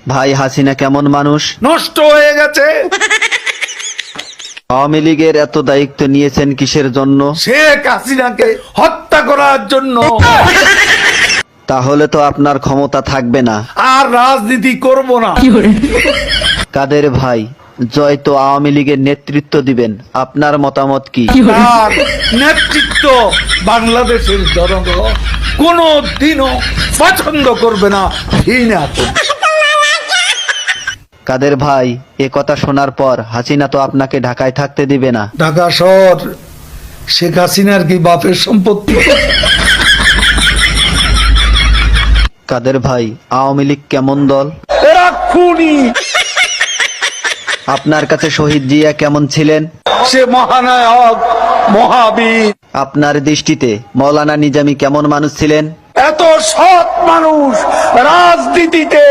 ভাই হাসিনা কেমন মানুষ? নষ্ট হয়ে গেছে। আওয়ামী লীগের এত দায়িত্ব নিয়েছেন কিসের জন্য? শেখ হাসিনাকে হত্যা করার জন্য। তাহলে তো আপনার ক্ষমতা থাকবে না। আর রাজনীতি করব না। কাদের ভাই, জয় তো আওয়ামী লীগের নেতৃত্ব দিবেন, আপনার মতামত কি? তার নেতৃত্ব বাংলাদেশের জনগণ কোনো দিনও পছন্দ করবে না, ঘৃণা করবে। কাদের ভাই, এ কথা শোনার পর হাসিনা তো আপনাকে ঢাকায় থাকতে দিবে না। ঢাকা শহর শেখ হাসিনার কি বাপের সম্পত্তি? কাদের ভাই, আওয়ামী লীগ কেমন দল? এরা খুনি। আপনার কাছে শহীদ জিয়া কেমন ছিলেন? সে মহানায়ক, মহাবীর। আপনার দৃষ্টিতে মৌলানা নিজামী কেমন মানুষ ছিলেন? এত সৎ মানুষ রাজনীতিতে